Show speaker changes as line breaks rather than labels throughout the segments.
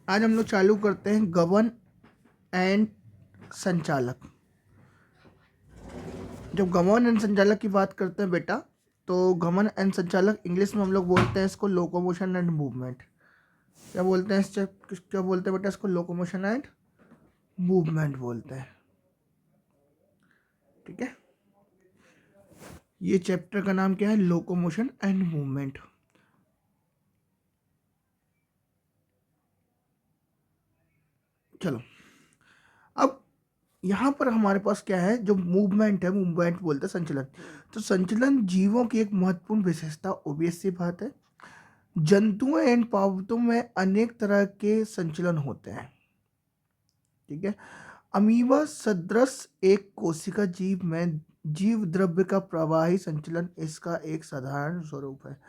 आज हम लोग चालू करते हैं गवर्न एंड संचालक। जब गवर्न एंड संचालक की बात करते हैं बेटा, तो गवर्न एंड संचालक इंग्लिश में हम लोग बोलते हैं इसको लोकोमोशन एंड मूवमेंट। क्या बोलते हैं क्या बोलते हैं बेटा इसको? लोकोमोशन एंड मूवमेंट बोलते हैं। ठीक है, ये चैप्टर का नाम क्या है? Locomotion and movement. चलो, अब यहाँ पर हमारे पास क्या है? जो मूवमेंट है, मूवमेंट बोलते हैं संचलन। तो संचलन जीवों की एक महत्वपूर्ण विशेषता, ओबियस सी बात है। जंतुओं एंड पावतों में अनेक तरह के संचलन होते हैं। ठीक है, अमीबा सदृश एक कोशिका जीव में जीव द्रव्य का प्रवाही संचलन इसका एक साधारण स्वरूप है।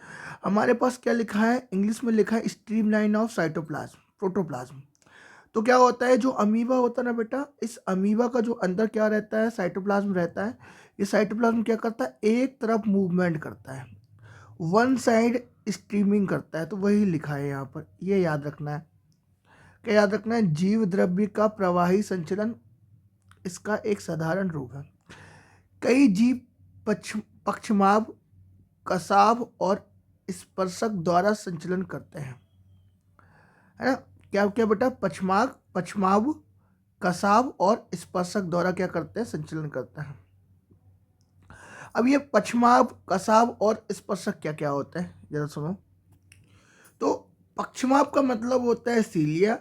हमारे पास क्या लिखा है? इंग्लिश में लिखा है स्ट्रीमलाइन ऑफ साइटोप्लाज्म, प्रोटोप्लाज्म। तो क्या होता है? जो अमीबा होता है ना बेटा, इस अमीबा का जो अंदर क्या रहता है? साइटोप्लाज्म रहता है। ये साइटोप्लाज्म क्या करता है? एक तरफ मूवमेंट करता है, वन साइड स्ट्रीमिंग करता है। तो वही लिखा है यहाँ पर, ये याद रखना है। क्या याद रखना है? जीव द्रव्य का प्रवाही संचलन इसका एक साधारण रूप है। कई जीव पक्षमाभ, कसाव और स्पर्शक द्वारा संचलन करते हैं, है ना? क्या क्या बेटा? पक्षमाभ, कसाव और स्पर्शक द्वारा क्या करते हैं? संचलन करते हैं। अब ये पक्षमाभ, कसाव और स्पर्शक क्या क्या होते हैं, जरा सुनो। तो पक्षमाभ का मतलब होता है सीलिया,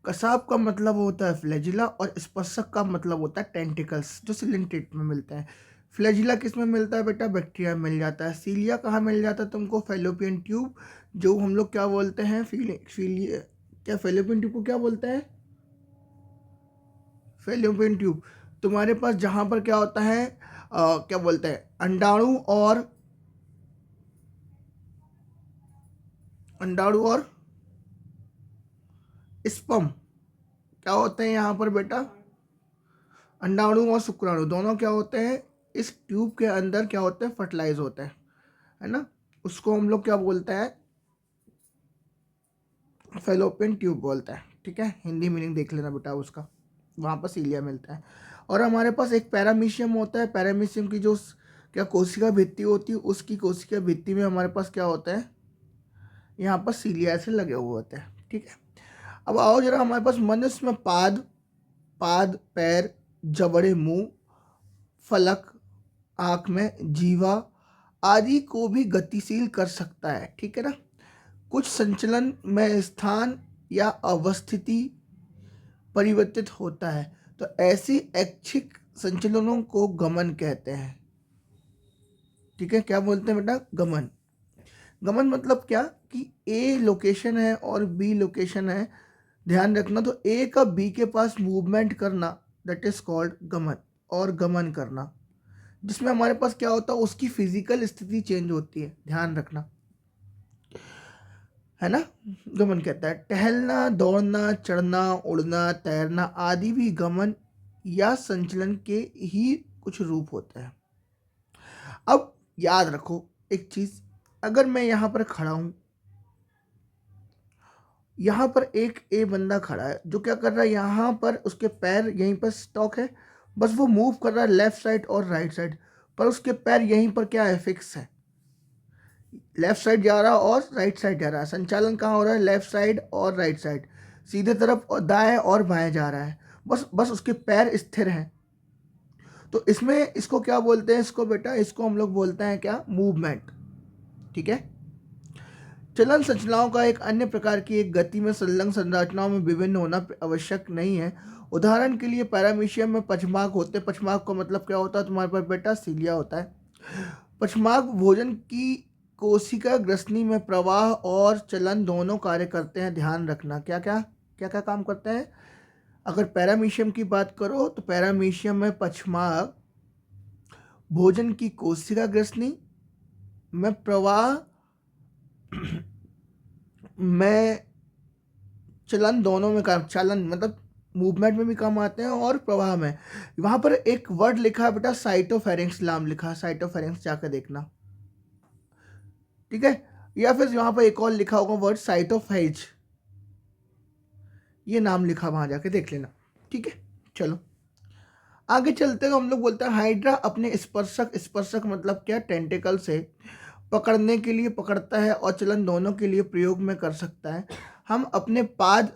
कसाव का मतलब होता है फ्लैजिला और स्पर्शक का मतलब होता है टेंटिकल्स, जो सिलेंट्रेट में मिलते हैं। फ्लैजिला किस में मिलता है बेटा? बैक्टीरिया में मिल जाता है। सीलिया कहाँ मिल जाता है तुमको? फैलोपियन ट्यूब, जो हम लोग क्या बोलते हैं? क्या फैलोपियन ट्यूब को क्या बोलते हैं? Fallopian tube. तुम्हारे पास जहाँ पर क्या होता है, क्या बोलते हैं? अंडाणु और स्पर्म क्या होते हैं यहाँ पर बेटा? अंडाणु और शुक्राणु दोनों क्या होते हैं? इस ट्यूब के अंदर क्या होते हैं? फर्टिलाइज होते हैं, है ना? उसको हम लोग क्या बोलते हैं? फैलोपियन ट्यूब बोलते हैं। ठीक है, हिंदी मीनिंग देख लेना बेटा उसका, वहाँ पर सीलिया मिलता है। और हमारे पास एक पैरामीशियम होता है। पैरामीशियम की जो क्या कोशिका भित्ति होती है, उसकी कोशिका भित्ति में हमारे पास क्या होता है? यहाँ पर सीलिया से लगे हुए होते हैं। ठीक है, अब आओ जरा, हमारे पास मनुष्य में पाद, पैर, जबड़े, मुंह, फलक, आँख में जीवा आदि को भी गतिशील कर सकता है। ठीक है ना? कुछ संचलन में स्थान या अवस्थिति परिवर्तित होता है, तो ऐसी ऐच्छिक संचलनों को गमन कहते हैं। ठीक है, क्या बोलते हैं बेटा? गमन। गमन मतलब क्या कि ए लोकेशन है और बी लोकेशन है, ध्यान रखना। तो ए का बी के पास मूवमेंट करना, दैट इज कॉल्ड गमन। और गमन करना जिसमें हमारे पास क्या होता है? उसकी फिजिकल स्थिति चेंज होती है, ध्यान रखना, है ना? गमन कहता है। टहलना, दौड़ना, चढ़ना, उड़ना, तैरना आदि भी गमन या संचलन के ही कुछ रूप होते हैं। अब याद रखो एक चीज, अगर मैं यहाँ पर खड़ा हूं, यहाँ पर एक ए बंदा खड़ा है जो क्या कर रहा है? यहाँ पर उसके पैर यहीं पर स्टॉक है, बस वो मूव कर रहा है लेफ्ट साइड और राइट साइड, पर उसके पैर यहीं पर क्या है? फिक्स है। लेफ्ट साइड जा रहा है और राइट साइड जा रहा है। संचालन कहाँ हो रहा है? लेफ्ट साइड और राइट साइड, सीधे तरफ और दाएं और बाएं जा रहा है। बस उसके पैर स्थिर हैं। तो इसमें इसको क्या बोलते हैं? इसको बेटा, इसको हम लोग बोलते हैं क्या? मूवमेंट। ठीक है, चलन संरचनाओं का एक अन्य प्रकार की एक गति में संलग्न संरचनाओं में विभिन्न होना आवश्यक नहीं है। उदाहरण के लिए पैरामीशियम में पक्षमार्ग होते हैं। पक्षमार्ग का मतलब क्या होता है तुम्हारे पास बेटा? सीलिया होता है। पक्षमार्ग भोजन की कोशिका ग्रसनी में प्रवाह और चलन दोनों कार्य करते हैं, ध्यान रखना। क्या क्या क्या क्या काम करते हैं? अगर पैरामीशियम की बात करो तो पैरामीशियम में पक्षमार्ग भोजन की कोशिका ग्रसनी में प्रवाह में चलन दोनों में काम, चलन मतलब मूवमेंट में भी काम आते हैं और प्रवाह में। वहां पर एक वर्ड लिखा है बेटा, साइटोफेरेंक्स नाम लिखा है, साइटोफेरेंक्स जाकर देखना। ठीक है, या फिर यहाँ पर एक और लिखा होगा वर्ड साइटोफेज, ये नाम लिखा वहाँ जाके देख लेना, ठीक है। चलो आगे चलते हैं, तो हम लोग बोलते हैं हाइड्रा अपने स्पर्शक मतलब क्या, टेंटिकल से पकड़ने के लिए पकड़ता है और चलन दोनों के लिए प्रयोग में कर सकता है। हम अपने पाद,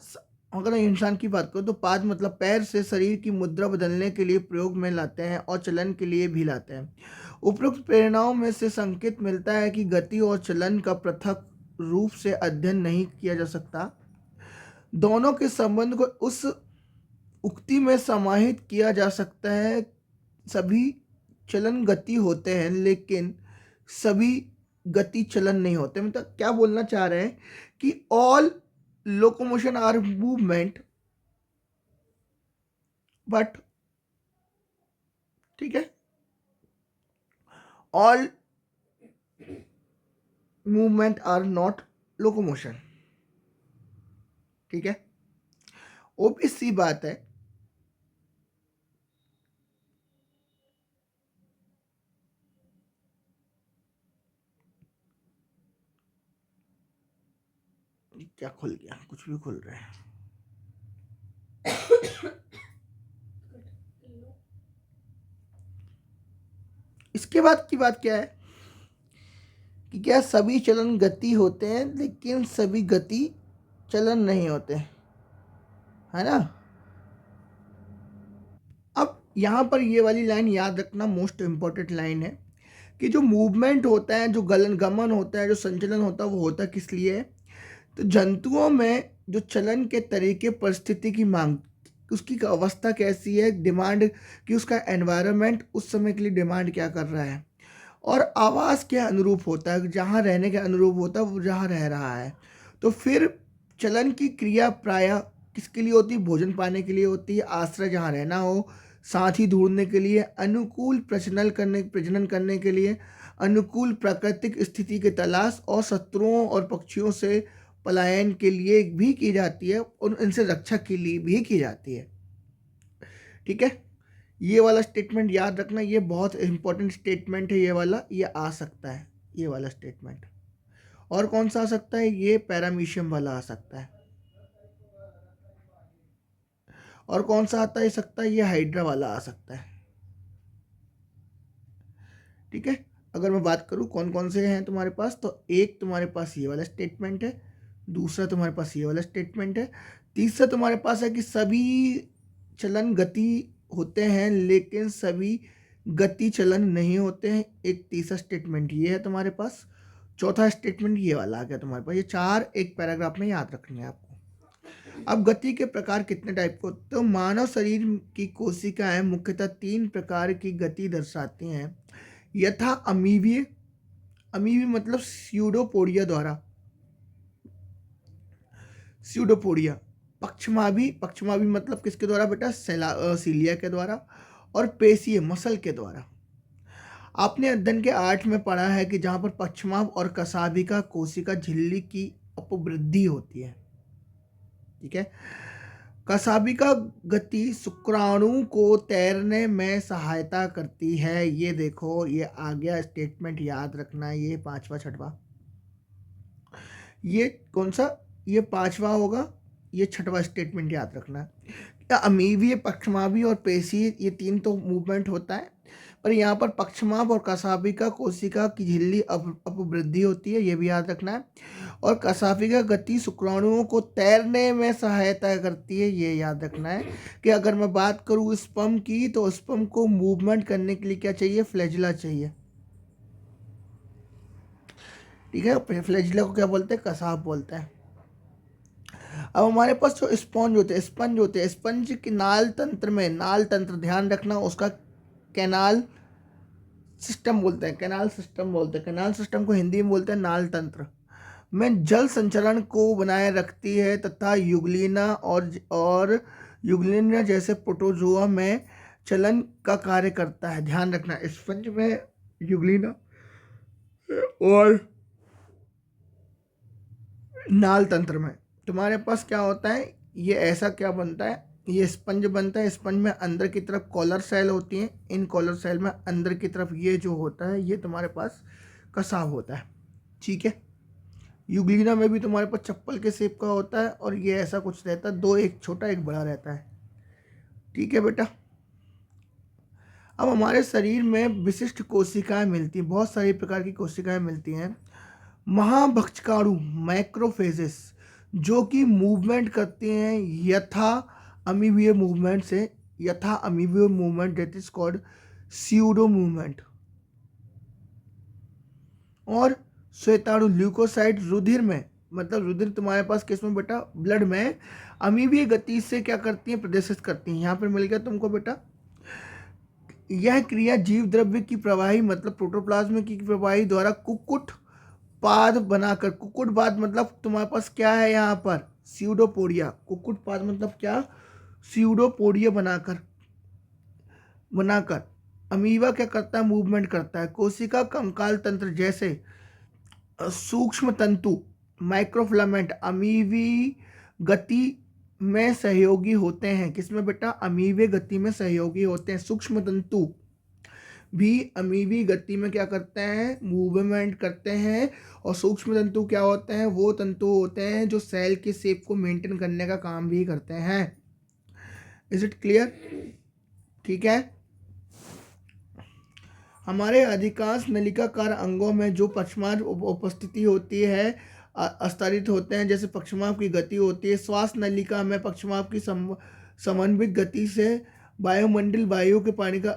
अगर इंसान की बात करो तो पाद मतलब पैर से शरीर की मुद्रा बदलने के लिए प्रयोग में लाते हैं और चलन के लिए भी लाते हैं। उपरोक्त प्रेरणाओं में से संकेत मिलता है कि गति और चलन का पृथक रूप से अध्ययन नहीं किया जा सकता। दोनों के संबंध को उस उक्ति में समाहित किया जा सकता है, सभी चलन गति होते हैं लेकिन सभी गति चलन नहीं होते। मतलब क्या बोलना चाह रहे हैं कि all locomotion are movement but, ठीक है, all movement are not locomotion, ठीक है। ऑब्वियस सी बात है, क्या खुल गया, कुछ भी खुल रहा है। इसके बाद की बात क्या है कि क्या सभी चलन गति होते हैं लेकिन सभी गति चलन नहीं होते, है ना। अब यहाँ पर ये वाली लाइन याद रखना, मोस्ट इम्पोर्टेंट लाइन है कि जो मूवमेंट होता है, जो गमन होता है, जो संचलन होता है, वो होता किस लिए है। तो जंतुओं में जो चलन के तरीके, परिस्थिति की मांग, उसकी अवस्था कैसी है, डिमांड कि उसका एनवायरनमेंट उस समय के लिए डिमांड क्या कर रहा है, और आवास के अनुरूप होता है, जहाँ रहने के अनुरूप होता है, वो जहाँ रह रहा है। तो फिर चलन की क्रिया प्रायः किसके लिए होती है, भोजन पाने के लिए होती है, आश्रय जहाँ रहना हो, साथी ढूंढने के लिए, अनुकूल प्रजनन करने के लिए, अनुकूल प्राकृतिक स्थिति की तलाश, और शत्रुओं और पक्षियों से पलायन के लिए भी की जाती है, और इनसे रक्षा के लिए भी की जाती है, ठीक है। ये वाला स्टेटमेंट याद रखना, ये बहुत इंपॉर्टेंट स्टेटमेंट है, ये वाला, ये आ सकता है, ये वाला स्टेटमेंट। और कौन सा आ सकता है, ये पैरामीशियम वाला आ सकता है। और कौन सा आता है सकता है, ये हाइड्रा वाला आ सकता है, ठीक है। अगर मैं बात करूं कौन कौन से हैं तुम्हारे पास, तो एक तुम्हारे पास ये वाला स्टेटमेंट है, दूसरा तुम्हारे पास ये वाला स्टेटमेंट है, तीसरा तुम्हारे पास है कि सभी चलन गति होते हैं लेकिन सभी गति चलन नहीं होते हैं, एक तीसरा स्टेटमेंट ये है तुम्हारे पास, चौथा स्टेटमेंट ये वाला आ गया तुम्हारे पास। ये चार एक पैराग्राफ में याद रखने हैं आपको। अब गति के प्रकार कितने टाइप को, तो मानव शरीर की कोशिकाएं मुख्यतः 3 प्रकार की गति दर्शाती हैं, यथा अमीबीय, अमीबी मतलब स्यूडोपोडिया द्वारा, स्यूडोपोडिया, पक्षमाभी, पक्षमाभी मतलब किसके द्वारा बेटा, सीलिया के द्वारा, और पेशीय मसल के द्वारा। आपने अध्ययन के 8 में पढ़ा है कि जहाँ पर पक्षमाभ और कसाभिका कोशिका झिल्ली की अपवृद्धि होती है, ठीक है। कसाभिका गति शुक्राणु को तैरने में सहायता करती है, ये देखो ये आ गया स्टेटमेंट, याद रखना, ये पांचवा छठवा, ये कौन सा, ये पांचवा होगा, ये छठवा स्टेटमेंट याद रखना। अमीबीय, पक्षमाभी और पेशी, ये 3 तो मूवमेंट होता है, पर यहाँ पर पक्षमाभ और कसाभिका कोशिका की झिल्ली अपवृद्धि होती है, ये भी याद रखना है। और कसाभिका गति शुक्राणुओं को तैरने में सहायता करती है, ये याद रखना है कि अगर मैं बात करूँ स्पर्म की, तो स्पर्म को मूवमेंट करने के लिए क्या चाहिए, फ्लैजिला चाहिए, ठीक है। फ्लैजिला को क्या बोलते हैं, कसाब बोलते हैं। अब हमारे पास जो स्पॉन्ज होते हैं, स्पंज होते हैं, स्पंज की नाल तंत्र में, नाल तंत्र ध्यान रखना, उसका कैनाल सिस्टम बोलते हैं, कैनाल सिस्टम बोलते हैं, कैनाल सिस्टम को हिंदी में बोलते हैं नाल तंत्र, में जल संचरण को बनाए रखती है तथा युगलिना और युगलिना जैसे प्रोटोजोआ में चलन का कार्य करता है। ध्यान रखना, स्पंज में युगलिना और नाल तंत्र में तुम्हारे पास क्या होता है, ये ऐसा क्या बनता है, ये स्पंज बनता है। स्पंज में अंदर की तरफ कॉलर सेल होती हैं, इन कॉलर सेल में अंदर की तरफ ये जो होता है, ये तुम्हारे पास कसाव होता है, ठीक है। यूग्लिना में भी तुम्हारे पास चप्पल के शेप का होता है और ये ऐसा कुछ रहता है, दो, एक छोटा एक बड़ा रहता है। ठीक है बेटा। अब हमारे शरीर में विशिष्ट कोशिकाएं मिलती हैं, बहुत सारी प्रकार की कोशिकाएं मिलती हैं। महाभक्षकाणु मैक्रोफेजेस जो कि मूवमेंट करती हैं यथा अमीबीय मूवमेंट से, यथा अमीबीय movement that is called pseudo movement. और श्वेताणु ल्यूकोसाइट रुधिर में, मतलब रुधिर तुम्हारे पास किस में बेटा, ब्लड में अमीबीय गति से क्या करती हैं, प्रदर्शित करती हैं। यहाँ पर मिल गया तुमको बेटा। यह क्रिया जीव द्रव्य की प्रवाही मतलब प्रोटोप्लाज्म की प्रवाही द्वारा कुक्कुट पाद बनाकर, कुक्कुट पाद मतलब तुम्हारे पास क्या है यहाँ पर, स्यूडोपोडिया। कुक्कुट पाद मतलब क्या, स्यूडोपोडिया बनाकर बनाकर अमीबा क्या करता है, मूवमेंट करता है। कोशिका कंकाल तंत्र जैसे सूक्ष्म तंतु माइक्रोफिलामेंट अमीबी गति में सहयोगी होते हैं। किसमें बेटा, अमीबे गति में सहयोगी होते हैं। सूक्ष्म तंतु भी अमीबी गति में क्या करते हैं, मूवमेंट करते हैं। और सूक्ष्म तंतु क्या होते हैं, वो तंतु होते हैं जो सेल के शेप को मेंटेन करने का काम भी करते हैं। Is it clear? ठीक है। हमारे अधिकांश नलिकाकार अंगों में जो पक्षमार्ग उपस्थिति होती है अस्तरित होते हैं, जैसे पक्षमार्ग की गति होती है। श्वास नलिका में पक्षमार्ग की समन्वित गति से वायुमंडल वायु के पानी का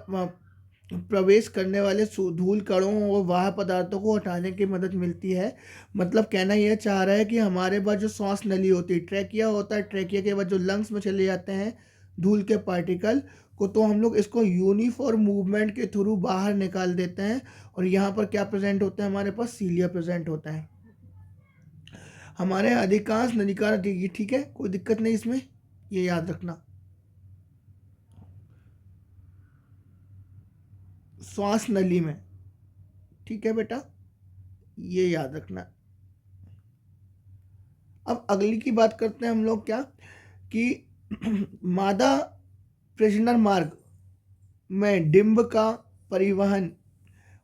प्रवेश करने वाले धूल कणों और वाह पदार्थों को हटाने की मदद मिलती है। मतलब कहना यह चाह रहा है कि हमारे पास जो श्वास नली होती है, ट्रैकिया होता है, ट्रैकिया के बाद जो लंग्स में चले जाते हैं धूल के पार्टिकल को, तो हम लोग इसको यूनिफॉर्म मूवमेंट के थ्रू बाहर निकाल देते हैं। और यहाँ पर क्या प्रेजेंट होता है, हमारे पास सीलिया प्रेजेंट होता है। हमारे अधिकांश नलिका, ठीक है, कोई दिक्कत नहीं इसमें, ये याद रखना। श्वास नली में, ठीक है बेटा, ये याद रखना। अब अगली की बात करते हैं हम लोग, क्या कि मादा प्रजनन मार्ग में डिंब का परिवहन,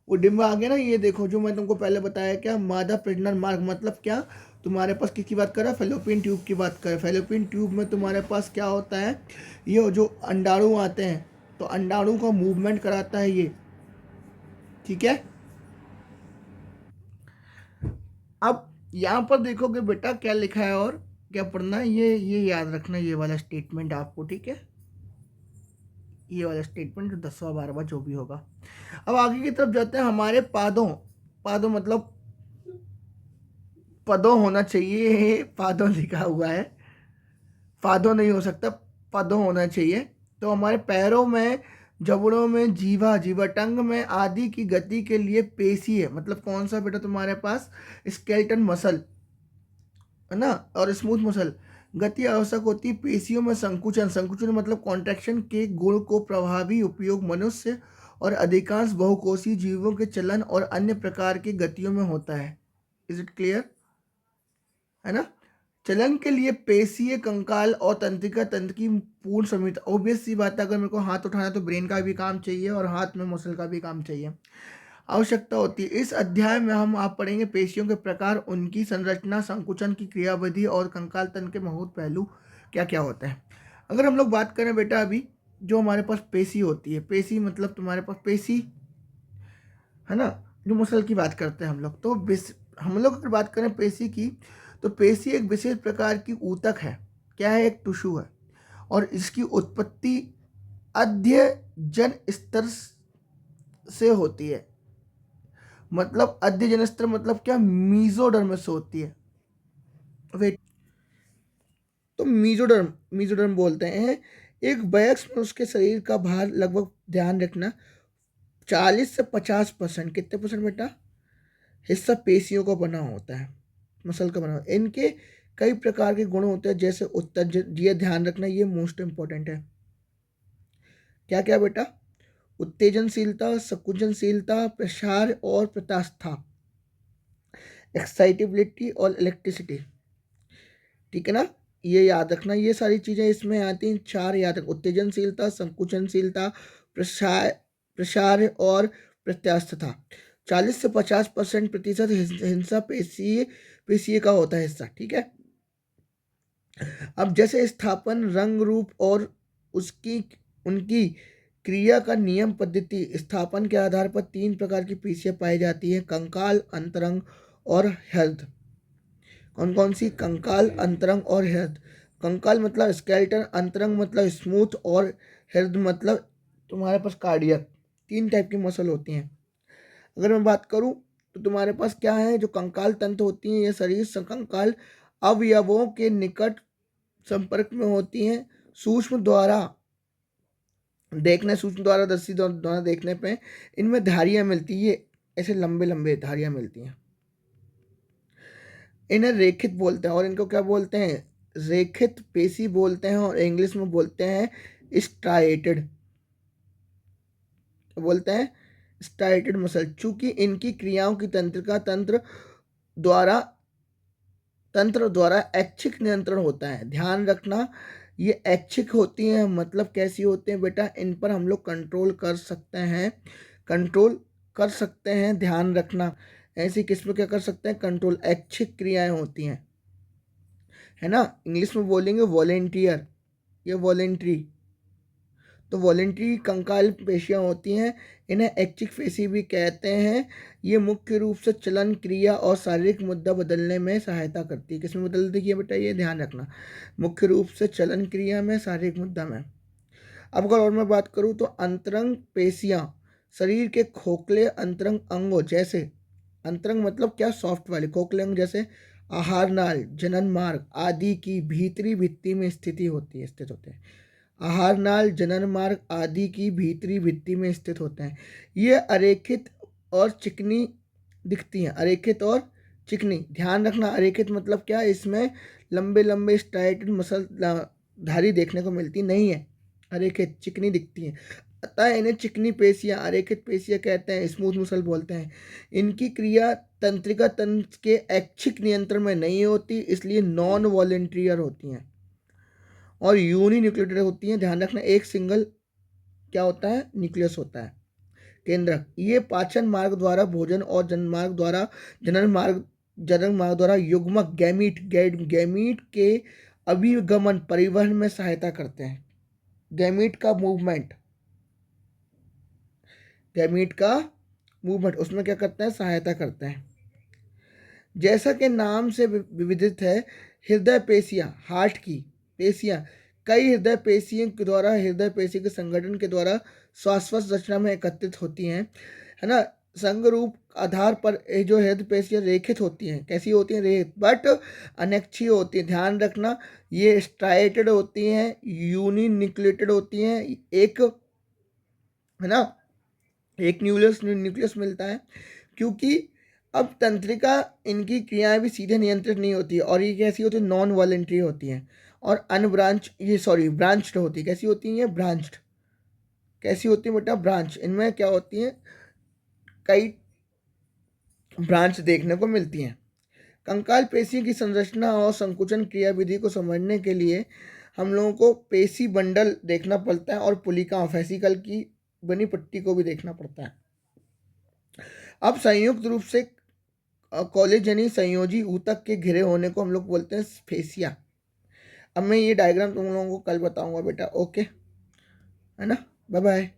वो डिंब आ गया ना, ये देखो जो मैं तुमको पहले बताया, क्या मादा प्रजनन मार्ग मतलब क्या, तुम्हारे पास किसकी बात कर रहा है, फेलोपियन ट्यूब की बात कर। फेलोपियन ट्यूब में तुम्हारे पास क्या होता है, ये जो अंडाणु आते हैं तो अंडाणु का मूवमेंट कराता है ये। ठीक है। अब यहाँ पर देखोगे बेटा क्या लिखा है और क्या पढ़ना है, ये याद रखना, ये वाला स्टेटमेंट आपको। ठीक है, ये वाला स्टेटमेंट जो 10वां 12वां जो भी होगा। अब आगे की तरफ जाते हैं। हमारे पादों, पादों मतलब पदों होना चाहिए, पादों लिखा हुआ है, पादों नहीं हो सकता, पदों होना चाहिए। तो हमारे पैरों में, जबड़ों में, जीवा, जीवाटंग में आदि की गति के लिए पेशी है। मतलब कौन सा बेटा, तुम्हारे पास स्केलेटन मसल है ना, और स्मूथ मसल गति आवश्यक होती है। पेशियों में संकुचन, संकुचन मतलब कॉन्ट्रैक्शन के गुण को प्रभावी उपयोग मनुष्य और अधिकांश बहुकोषीय जीवों के चलन और अन्य प्रकार की गतियों में होता है। Is it clear? है ना। चलन के लिए पेशीय, कंकाल और तंत्रिका तंत्र की पूर्ण संहिता। ऑब्वियस सी बात है, अगर मेरे को हाथ उठाना है तो ब्रेन का भी काम चाहिए और हाथ में मसल का भी काम चाहिए, आवश्यकता होती है। इस अध्याय में हम आप पढ़ेंगे पेशियों के प्रकार, उनकी संरचना, संकुचन की क्रियाविधि और कंकाल तंत्र के महत्वपूर्ण पहलू क्या क्या होते हैं। अगर हम लोग बात करें बेटा, अभी जो हमारे पास पेशी होती है, पेशी मतलब तुम्हारे पास पेशी है ना, जो मसल की बात करते हैं हम लोग, तो हम लोग अगर बात करें पेशी की, तो पेशी एक विशेष प्रकार की ऊतक है। क्या है, एक टिश्यू है। और इसकी उत्पत्ति अध्ययन स्तर से होती है। मतलब अध्ययन स्तर मतलब क्या, मीजोडर्म से होती है। वेट, तो मीजोडर्म, मीजोडर्म बोलते हैं। एक वयस्क में उसके शरीर का भार लगभग, ध्यान रखना, 40 से 50%, कितने परसेंट बेटा, हिस्सा पेशियों का बना होता है, मसल का बना होता है। इनके कई प्रकार के गुण होते हैं, जैसे उत्तेजन, ये ध्यान रखना, ये मोस्ट इंपॉर्टेंट है। क्या क्या बेटा, उत्तेजनशीलता, संकुचनशीलता, प्रसार और प्रत्यास्था, एक्साइटेबिलिटी और इलेक्ट्रिसिटी। ठीक है ना, ये याद रखना, ये सारी चीजें इसमें आती हैं, चार याद रख, उत्तेजनशीलता, संकुचनशीलता, प्रसार प्रसार और प्रत्यास्थता। 40 से 50% प्रतिशत हिंसा पेशिए का होता है हिस्सा, ठीक है। अब जैसे स्थापन, रंग, रूप और उसकी उनकी क्रिया का नियम पद्धति। स्थापन के आधार पर 3 प्रकार की पेशियां पाई जाती है, कंकाल, अंतरंग और हृद। कौन कौन सी? कंकाल, अंतरंग और हृद। कंकाल मतलब स्केलेटन, अंतरंग मतलब स्मूथ और हृद मतलब तुम्हारे पास कार्डियक। 3 टाइप की मसल होती हैं। अगर मैं बात करूं तो तुम्हारे पास क्या है, जो कंकाल तंत्र होती हैं, ये शरीर कंकाल अवयवों के निकट संपर्क में होती हैं। सूक्ष्म द्वारा सूक्ष्म द्वारा दृष्टि द्वारा देखने पे इनमें धारियां मिलती है, ऐसे लंबे लंबे धारियां मिलती हैं। इन्हें रेखित बोलते हैं, और इनको क्या बोलते हैं? रेखित पेशी बोलते हैं, और इंग्लिश में बोलते हैं स्ट्राइएटेड। बोलते हैं स्ट्राइएटेड मसल। चूंकि इनकी क्रियाओं की तंत्र द्वारा ऐच्छिक नियंत्रण होता है। ध्यान रखना, ये ऐच्छिक होती हैं, मतलब कैसी होती हैं बेटा? इन पर हम लोग कंट्रोल कर सकते हैं। ध्यान रखना, ऐसी किस्म क्या कर सकते हैं? कंट्रोल। ऐच्छिक क्रियाएं होती हैं, है ना। इंग्लिश में बोलेंगे वॉलेंटियर, ये वॉलेंट्री। तो वॉलेंट्री कंकाल पेशियां होती हैं, इन्हें ऐच्छिक पेशी भी कहते हैं। ये मुख्य रूप से चलन, क्रिया और शारीरिक मुद्दा बदलने में सहायता करती है। किसमें बदलती है बेटा? ये ध्यान रखना, मुख्य रूप से चलन, क्रिया में, शारीरिक मुद्दा में। अब अगर और मैं बात करूं तो अंतरंग पेशियां शरीर के खोखले अंतरंग अंगों जैसे, अंतरंग मतलब क्या? सॉफ्ट वाले खोखले अंग जैसे आहार नाल, जनन मार्ग आदि की भीतरी भित्ति में स्थित होते हैं। आहार नाल, जनन मार्ग आदि की भीतरी भित्ति में स्थित होते हैं। ये अरेखित और चिकनी दिखती हैं। अरेखित और चिकनी, ध्यान रखना। अरेखित मतलब क्या? इसमें लंबे लंबे स्ट्राइटेड मसल धारी देखने को मिलती नहीं है। अरेखित चिकनी दिखती हैं, अतः इन्हें चिकनी पेशियां, अरेखित पेशियां कहते हैं, स्मूथ मसल बोलते हैं। इनकी क्रिया तंत्रिका तंत्र के ऐच्छिक नियंत्रण में नहीं होती, इसलिए नॉन वॉलेंटियर होती हैं और यूनिन्यूक्लियोटाइड होती हैं। ध्यान रखना, एक सिंगल क्या होता है? न्यूक्लियस होता है, केंद्रक। ये पाचन मार्ग द्वारा भोजन और जनन मार्ग द्वारा युग्मक गैमीट के अभिगमन परिवहन में सहायता करते हैं। गैमीट का मूवमेंट उसमें क्या करते हैं? सहायता करते हैं। जैसा कि नाम से विविधित है, हृदय पेशियां, हार्ट की पेशियां कई हृदय पेशियों के द्वारा, हृदय पेशी के संगठन के द्वारा श्वासवश रचना में एकत्रित होती हैं, है ना। संघ रूप आधार पर ये जो हृदय पेशियां रेखित होती हैं, कैसी होती हैं? रेखित, बट अनैच्छिक होती है। ध्यान रखना, ये स्ट्राइएटेड होती हैं, यूनिन्यूक्लियोटाइड होती हैं, एक, है ना, एक न्यूक्लियस मिलता है। क्योंकि अब तंत्रिका इनकी क्रियाएं भी सीधे नियंत्रित नहीं होती है, और ये कैसी होती है? नॉन वॉलेंट्री होती हैं और ब्रांच्ड होती है। कैसी होती है? ब्रांच्ड। कैसी होती है बेटा? ब्रांच। इनमें क्या होती है? कई ब्रांच देखने को मिलती हैं। कंकाल पेशी की संरचना और संकुचन क्रिया विधि को समझने के लिए हम लोगों को पेशी बंडल देखना पड़ता है, और पुलिका फेसिकल की बनी पट्टी को भी देखना पड़ता है। अब संयुक्त रूप से कॉलेजनी संयोजी ऊतक के घिरे होने को हम लोग बोलते हैं फेसिया। अब मैं ये डायग्राम तुम लोगों को कल बताऊंगा बेटा, ओके, है ना। Bye bye.